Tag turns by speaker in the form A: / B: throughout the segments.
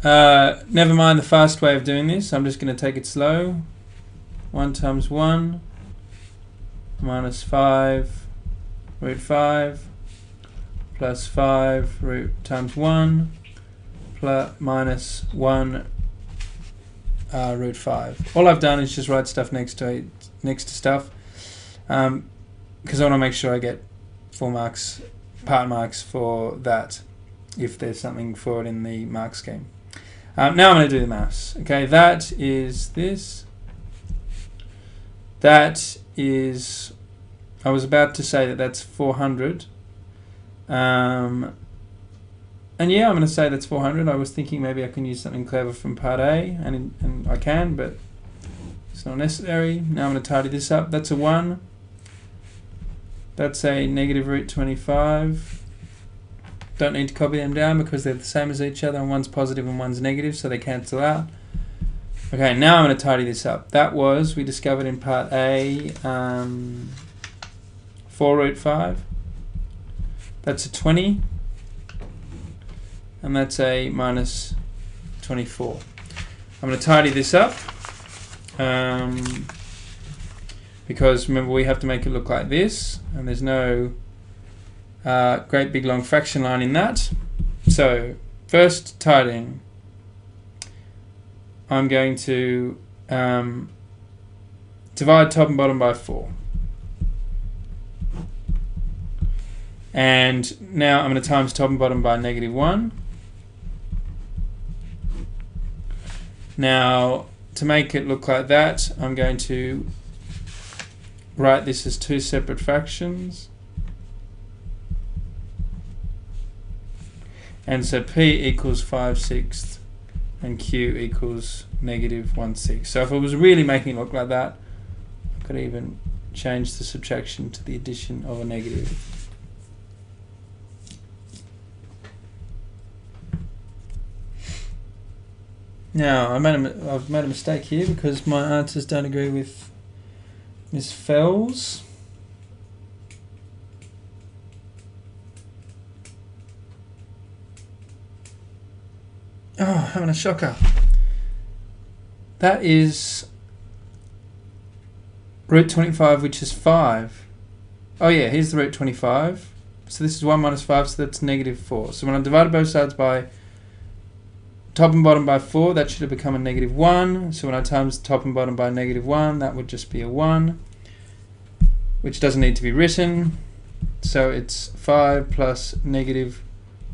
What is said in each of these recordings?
A: Never mind the fast way of doing this. I'm just going to take it slow. 1 times 1 minus 5 root 5 plus 5 root times 1 plus minus 1 root 5. All I've done is just write stuff next to stuff, because I want to make sure I get full marks, part marks for that, if there's something for it in the mark scheme. Now I'm going to do the maths. Okay, that is this. That is, I was about to say that that's 400. And yeah, I'm going to say that's 400. I was thinking maybe I can use something clever from part A, and I can, but it's not necessary. Now I'm going to tidy this up. That's a 1. That's a negative root 25. Don't need to copy them down because they're the same as each other, and one's positive and one's negative, so they cancel out. Okay, now I'm going to tidy this up. That was, we discovered in part A, 4 root 5. That's a 20. And that's a minus 24. I'm going to tidy this up, because remember we have to make it look like this, and there's no great big long fraction line in that. So first tidying, I'm going to divide top and bottom by 4. And now I'm going to times top and bottom by negative 1. Now, to make it look like that, I'm going to write this as 2 separate fractions. And so P equals 5/6 and Q equals negative 1/6. So if I was really making it look like that, I could even change the subtraction to the addition of a negative. Now, I've made a mistake here because my answers don't agree with Ms. Fells. Oh, having a shocker. That is root 25, which is 5. Oh yeah, here's the root 25. So this is 1 minus 5, so that's negative 4. So when I divided both sides by top and bottom by 4, that should have become a negative 1. So when I times top and bottom by negative 1, that would just be a 1, which doesn't need to be written. So it's 5 plus negative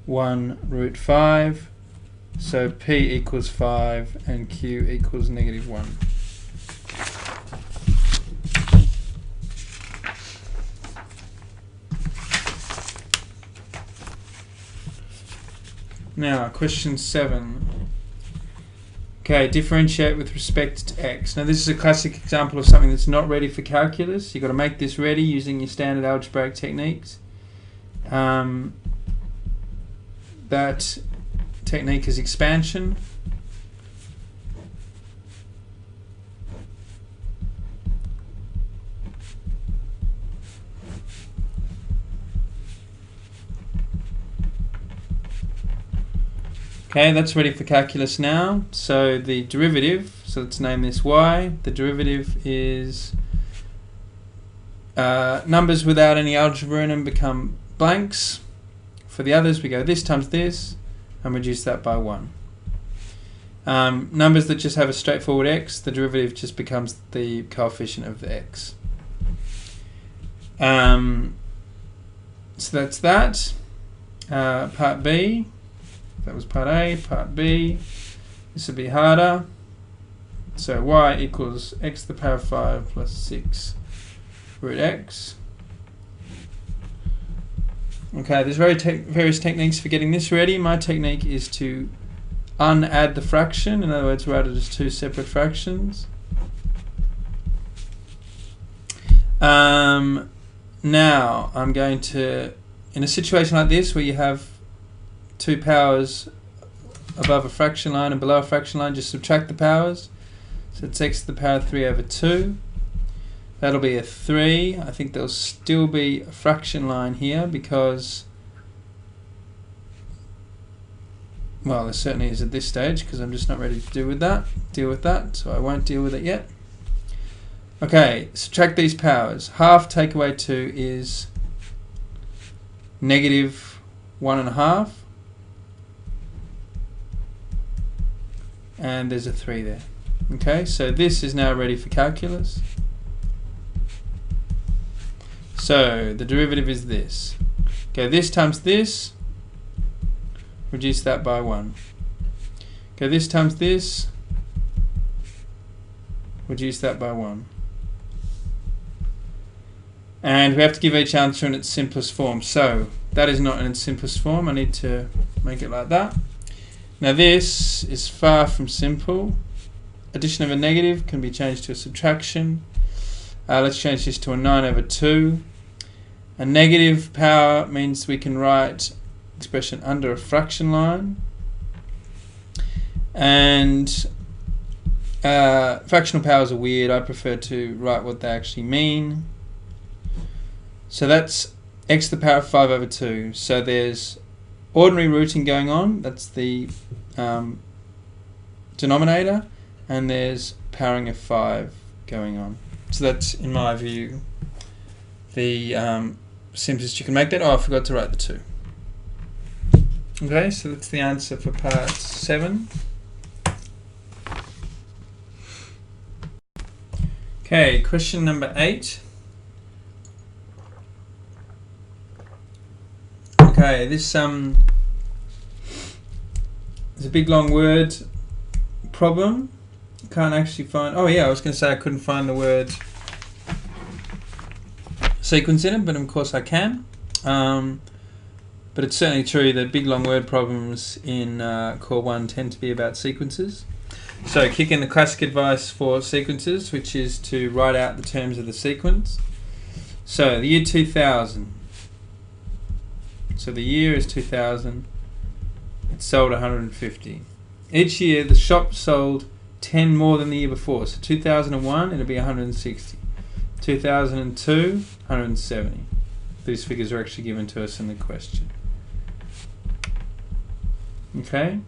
A: 1 root 5. So P equals 5 and Q equals negative 1. Now, question 7. Okay, differentiate with respect to x. Now, this is a classic example of something that's not ready for calculus. You've got to make this ready using your standard algebraic techniques. That technique is expansion. Okay, that's ready for calculus now. So the derivative, so let's name this y. The derivative is numbers without any algebra in them become blanks. For the others, we go this times this and reduce that by 1. Numbers that just have a straightforward x, the derivative just becomes the coefficient of the x. So that's that. Part B. That was part A. Part B, this would be harder. So y equals x to the power of 5 plus 6 root x. Okay, there's various techniques for getting this ready. My technique is to unadd the fraction. In other words, write it as 2 separate fractions. Now I'm going to, in a situation like this where you have 2 powers above a fraction line and below a fraction line, just subtract the powers. So it's x to the power of 3 over 2. That'll be a 3. I think there'll still be a fraction line here because Well, there certainly is at this stage because I'm just not ready to deal with that, so I won't deal with it yet. Okay, subtract these powers. Half take away 2 is negative 1.5. And there's a 3 there. Okay, so this is now ready for calculus. So the derivative is this. Okay, this times this, reduce that by 1. Okay, this times this, reduce that by 1. And we have to give each answer in its simplest form. So that is not in its simplest form. I need to make it like that. Now this is far from simple. Addition of a negative can be changed to a subtraction. Let's change this to a 9 over 2. A negative power means we can write expression under a fraction line. And fractional powers are weird. I prefer to write what they actually mean. So that's x to the power of 5 over 2. So there's ordinary rooting going on. That's the denominator. And there's powering of 5 going on. So that's, in my view, the simplest you can make that. Oh, I forgot to write the 2. Okay, so that's the answer for part 7. Okay, question number 8. Okay, this is a big long word problem. Can't actually find. Oh yeah, I was going to say I couldn't find the word sequence in it, but of course I can. But it's certainly true that big long word problems in Core 1 tend to be about sequences. So kick in the classic advice for sequences, which is to write out the terms of the sequence. So the year 2000. So the year is 2000. It sold 150. Each year the shop sold 10 more than the year before. So 2001 it'll be 160. 2002 170. These figures are actually given to us in the question. Okay.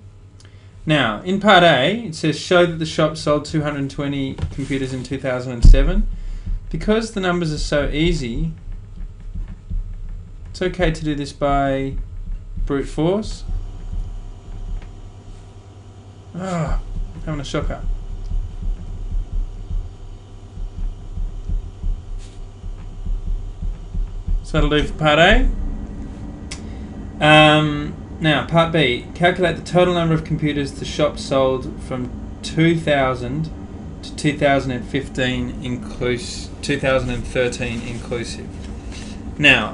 A: Now in part A it says show that the shop sold 220 computers in 2007. Because the numbers are so easy, it's okay to do this by brute force. Ah, having a shocker. So that'll do for part A. Now part B. Calculate the total number of computers the shop sold from 2000 to 2015 inclusive. 2013 inclusive. Now,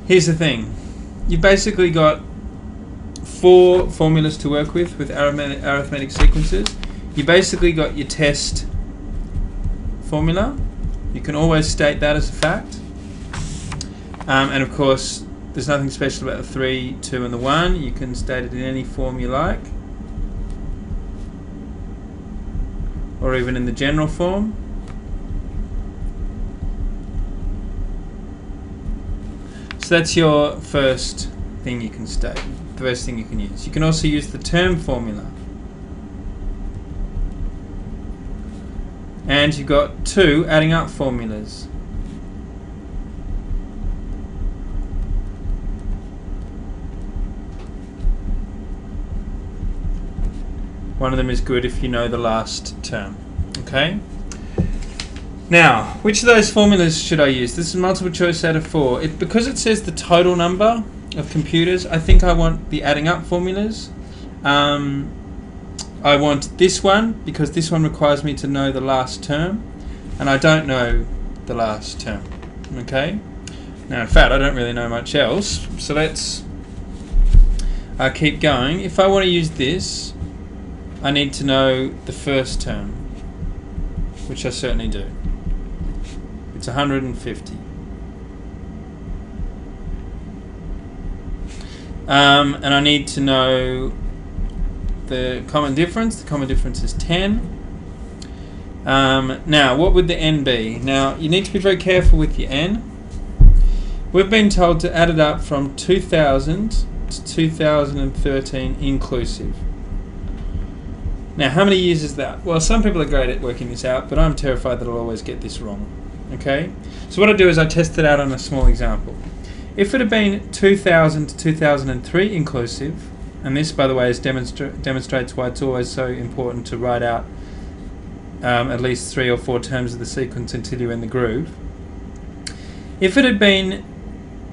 A: here's the thing. You've basically got 4 formulas to work with arithmetic sequences. You basically got your test formula. You can always state that as a fact. And of course, there's nothing special about the 3, 2 and the 1. You can state it in any form you like. Or even in the general form. So that's your first thing you can state, the first thing you can use. You can also use the term formula. And you've got 2 adding up formulas. One of them is good if you know the last term. Okay? Now, which of those formulas should I use? This is multiple choice out of 4. Because it says the total number of computers, I think I want the adding up formulas. I want this one because this one requires me to know the last term, and I don't know the last term. Okay? Now, in fact, I don't really know much else, so let's keep going. If I want to use this, I need to know the first term, which I certainly do. It's 150. And I need to know the common difference. The common difference is 10. Now, what would the n be? Now, you need to be very careful with your n, We've been told to add it up from 2000 to 2013 inclusive. Now, how many years is that? Well, some people are great at working this out, but I'm terrified that I'll always get this wrong. Okay? So what I do is I test it out on a small example. If it had been 2000 to 2003 inclusive, and this, by the way, demonstrates why it's always so important to write out at least 3 or 4 terms of the sequence until you're in the groove. If it had been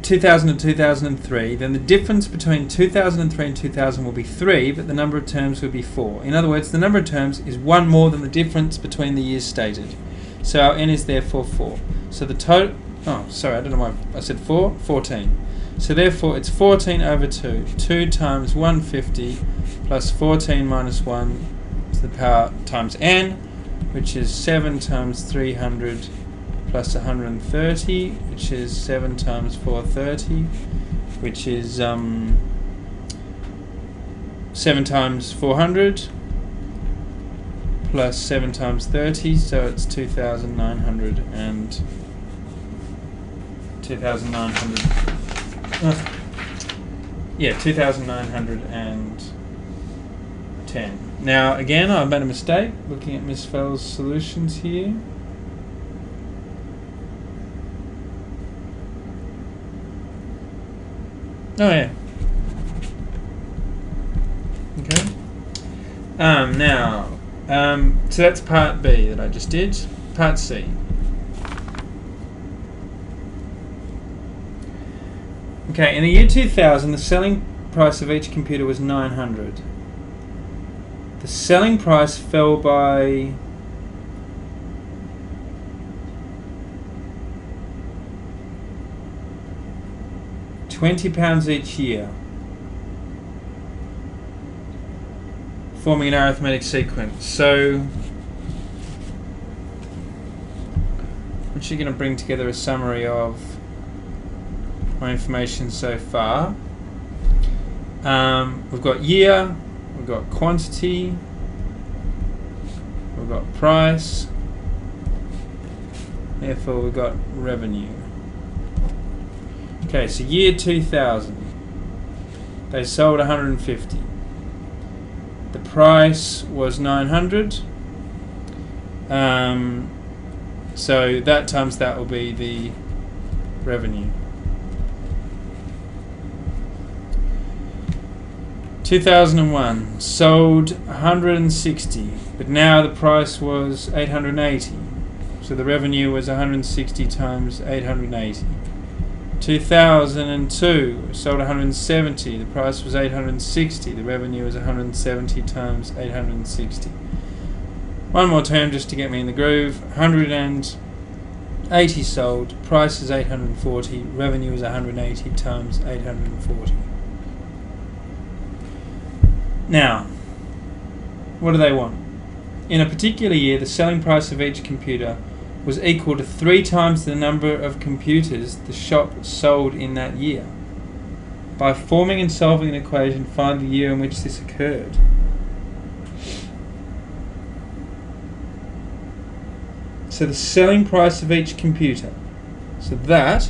A: 2000 and 2003, then the difference between 2003 and 2000 will be 3, but the number of terms will be 4. In other words, the number of terms is 1 more than the difference between the years stated. So our n is therefore 4. So the total... Oh, sorry, I don't know why I said 4. 14. So therefore it's 14 over 2. 2 times 150 plus 14 minus 1 to the power times n, which is 7 times 300 plus 130, which is 7 times 430, which is 7 times 400 plus 7 times 30, so it's 2,900 and 2,900. Yeah, 2,910. Now again, I made a mistake looking at Miss Fell's solutions here. Oh yeah. Okay. Now, so that's part B that I just did. Part C. Okay, in the year 2000, the selling price of each computer was 900. The selling price fell by £20 each year, forming an arithmetic sequence. So I'm actually going to bring together a summary of my information so far. We've got year, we've got quantity, we've got price, therefore we've got revenue. Okay, so year 2000, they sold 150. The price was 900. So that times that will be the revenue. 2001, sold 160, but now the price was 880. So the revenue was 160 times 880. 2002, sold 170, the price was 860, the revenue was 170 times 860. One more term just to get me in the groove. 180 sold, price is 840, revenue is 180 times 840. Now, what do they want? In a particular year, the selling price of each computer was equal to 3 times the number of computers the shop sold in that year. By forming and solving an equation, find the year in which this occurred. So the selling price of each computer, so that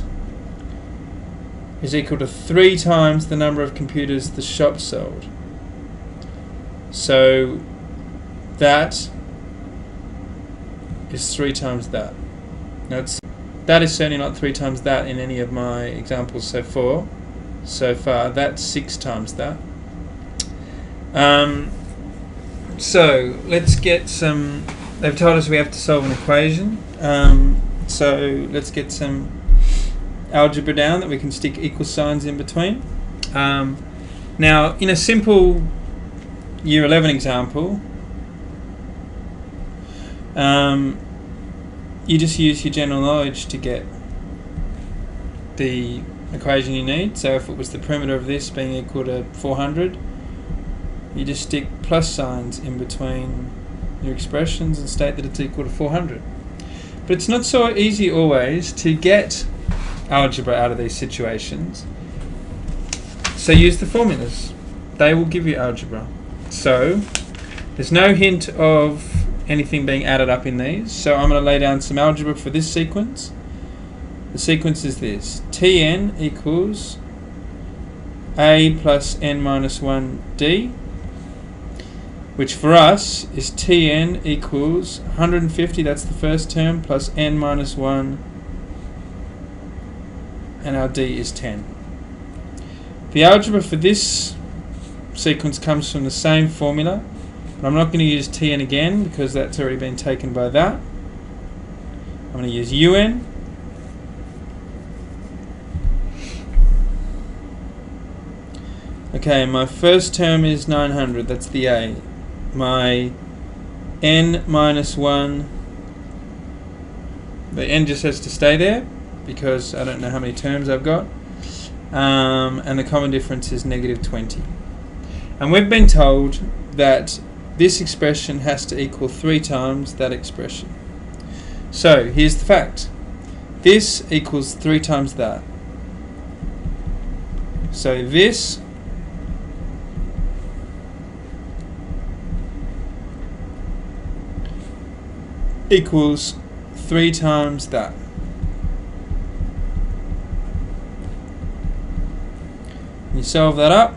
A: is equal to 3 times the number of computers the shop sold. So that is 3 times that. Now that is certainly not 3 times that in any of my examples so far. That's 6 times that. So let's get some. They've told us we have to solve an equation. So let's get some algebra down that we can stick equal signs in between. Now, in a simple Year 11 example, you just use your general knowledge to get the equation you need. So if it was the perimeter of this being equal to 400, you just stick plus signs in between your expressions and state that it's equal to 400. But it's not so easy always to get algebra out of these situations. So use the formulas. They will give you algebra. So there's no hint of anything being added up in these. So I'm going to lay down some algebra for this sequence. the sequence is this. Tn equals a plus n minus 1d, which for us is Tn equals 150, that's the first term, plus n minus 1, and our d is 10. The algebra for this sequence comes from the same formula, but I'm not going to use Tn again because that's already been taken by that. I'm going to use Un. Okay, my first term is 900, that's the A. My n minus 1, the n just has to stay there because I don't know how many terms I've got, and the common difference is negative 20. And we've been told that this expression has to equal 3 times that expression. So here's the fact. This equals 3 times that. So this equals 3 times that. You solve that up.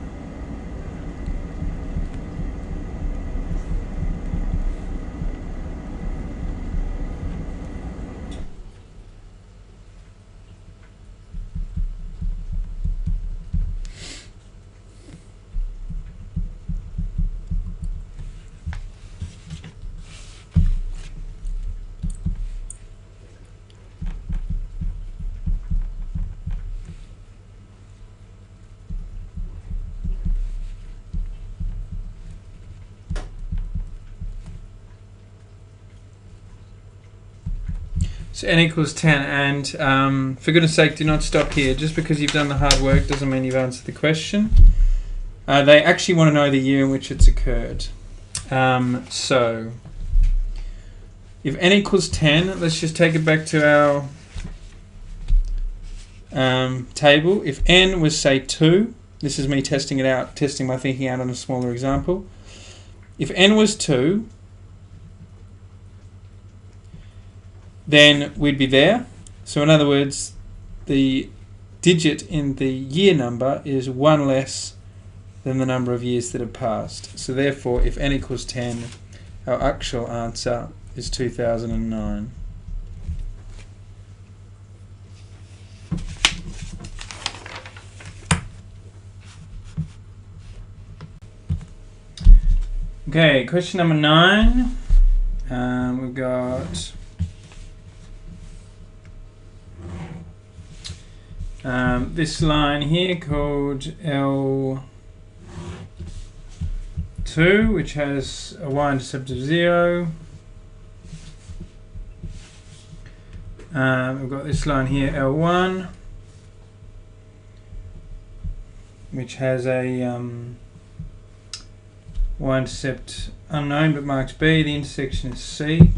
A: So n equals 10, and for goodness sake, do not stop here. Just because you've done the hard work doesn't mean you've answered the question. They actually want to know the year in which it's occurred. So, if n equals 10, let's just take it back to our table. If n was, say, 2, this is me testing it out, testing my thinking out on a smaller example. If n was 2, then we'd be there. So in other words, the digit in the year number is 1 less than the number of years that have passed. So therefore, if n equals 10, our actual answer is 2009. Okay, question number 9. We've got this line here called L2, which has a y-intercept of 0. We've got this line here, L1, which has a y-intercept unknown but marked B. The intersection is C.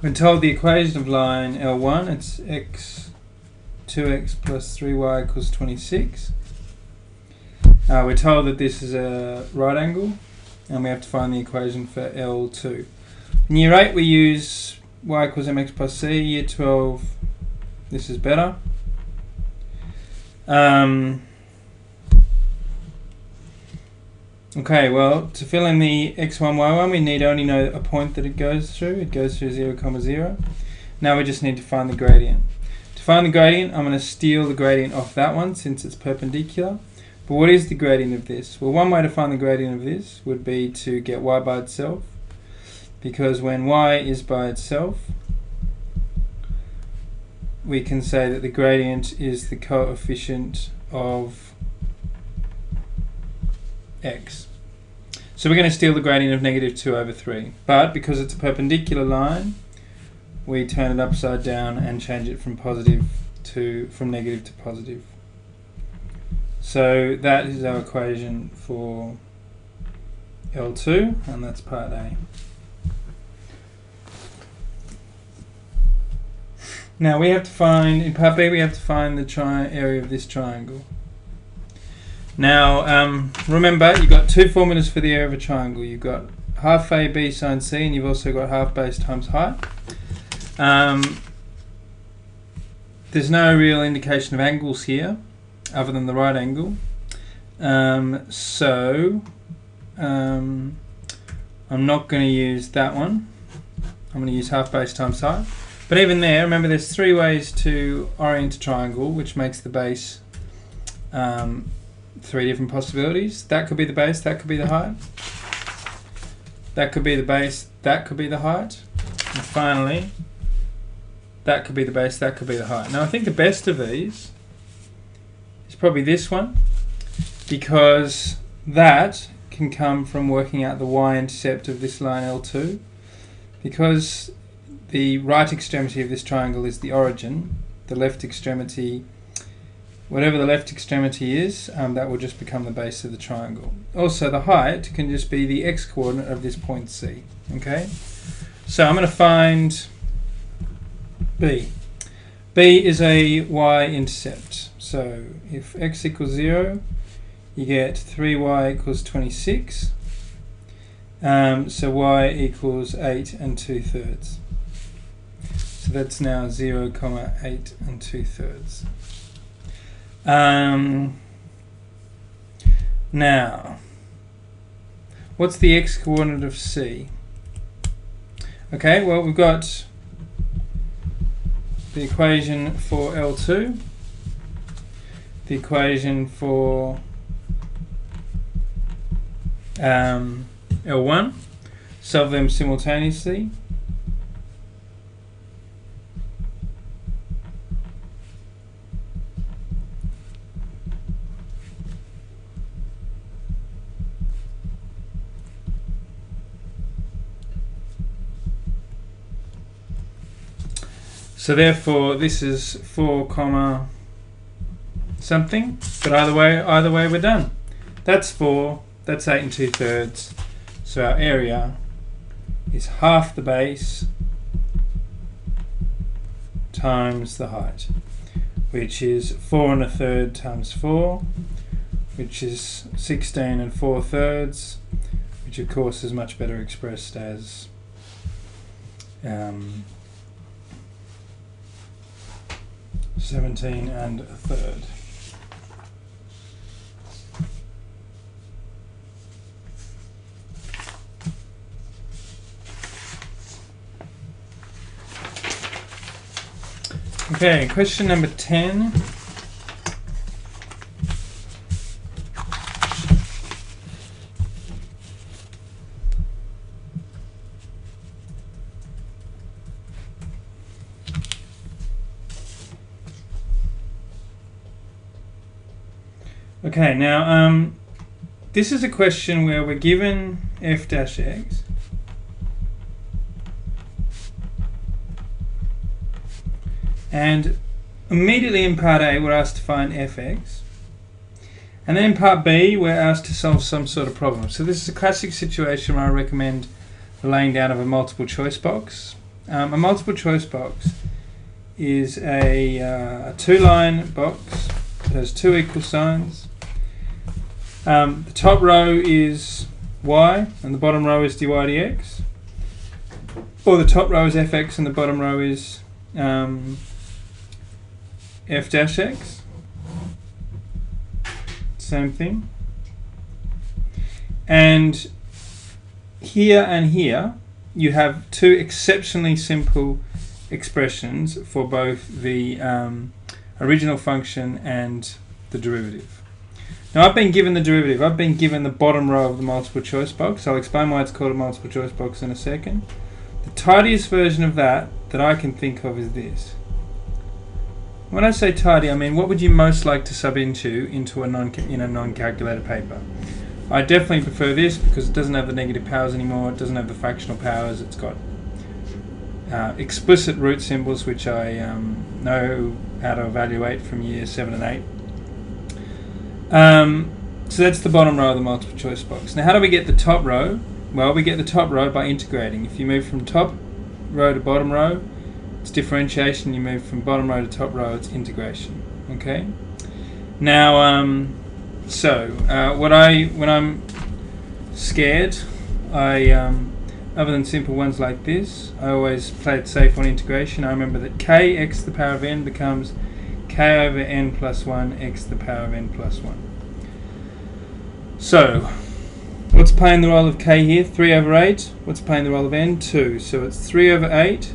A: When told the equation of line L1, it's x 2x plus 3y equals 26. We're told that this is a right angle, and we have to find the equation for L2. In year 8 we use y equals mx plus c. Year 12, this is better. Okay, well, to fill in the x1, y1, we need only know a point that it goes through. It goes through 0, 0. Now we just need to find the gradient. To find the gradient, I'm going to steal the gradient off that one since it's perpendicular. But what is the gradient of this? Well, one way to find the gradient of this would be to get y by itself, because when y is by itself, we can say that the gradient is the coefficient of x. So we're going to steal the gradient of -2/3. But because it's a perpendicular line, we turn it upside down and change it from negative to positive. So that is our equation for L2, and that's part A. Now we have to find, in part B, we have to find the area of this triangle. Now remember, you've got two formulas for the area of a triangle. You've got half AB sine C, and you've also got half base times height. there's no real indication of angles here other than the right angle. So I'm not going to use that one. I'm going to use half base times height. But even there, remember there's three ways to orient a triangle, which makes the base three different possibilities. That could be the base, that could be the height. That could be the base, that could be the height. And finally, that could be the base, that could be the height. Now I think the best of these is probably this one, because that can come from working out the y-intercept of this line L2. Because the right extremity of this triangle is the origin, the left extremity, whatever the left extremity is, that will just become the base of the triangle. Also, the height can just be the x-coordinate of this point C. Okay, so I'm going to find B. B is a y-intercept. So if x equals 0, you get 3y equals 26. So y equals 8 2/3. So that's now 0, 8 2/3. Now, what's the x-coordinate of C? Okay, well we've got the equation for L2, the equation for L1, solve them simultaneously. So therefore this is 4 comma something, but either way we're done. That's 4, that's 8 2/3. So our area is half the base times the height, which is 4 1/3 times 4, which is 16 4/3, which of course is much better expressed as 17 1/3. Okay, question number 10. Okay, now this is a question where we're given f dash x, and immediately in part A we're asked to find fx, and then in part B we're asked to solve some sort of problem. So this is a classic situation where I recommend the laying down of a multiple choice box. A multiple choice box is a two-line box that has two equal signs. The top row is y and the bottom row is dy dx, or the top row is fx and the bottom row is f dash x. Same thing. And here you have two exceptionally simple expressions for both the original function and the derivative. Now I've been given the derivative, I've been given the bottom row of the multiple choice box. I'll explain why it's called a multiple choice box in a second. The tidiest version of that I can think of is this. When I say tidy, I mean what would you most like to sub into a non-calculator paper? I definitely prefer this because it doesn't have the negative powers anymore, it doesn't have the fractional powers, it's got explicit root symbols which I know how to evaluate from year 7 and 8. So that's the bottom row of the multiple choice box. Now how do we get the top row? Well, we get the top row by integrating. If you move from top row to bottom row, it's differentiation. You move from bottom row to top row, it's integration. Okay. Now, when I'm scared, I other than simple ones like this, I always play it safe on integration. I remember that k x to the power of n becomes k over n plus 1 x to the power of n plus 1. So, what's playing the role of k here? 3 over 8. What's playing the role of n? 2. So it's 3 over 8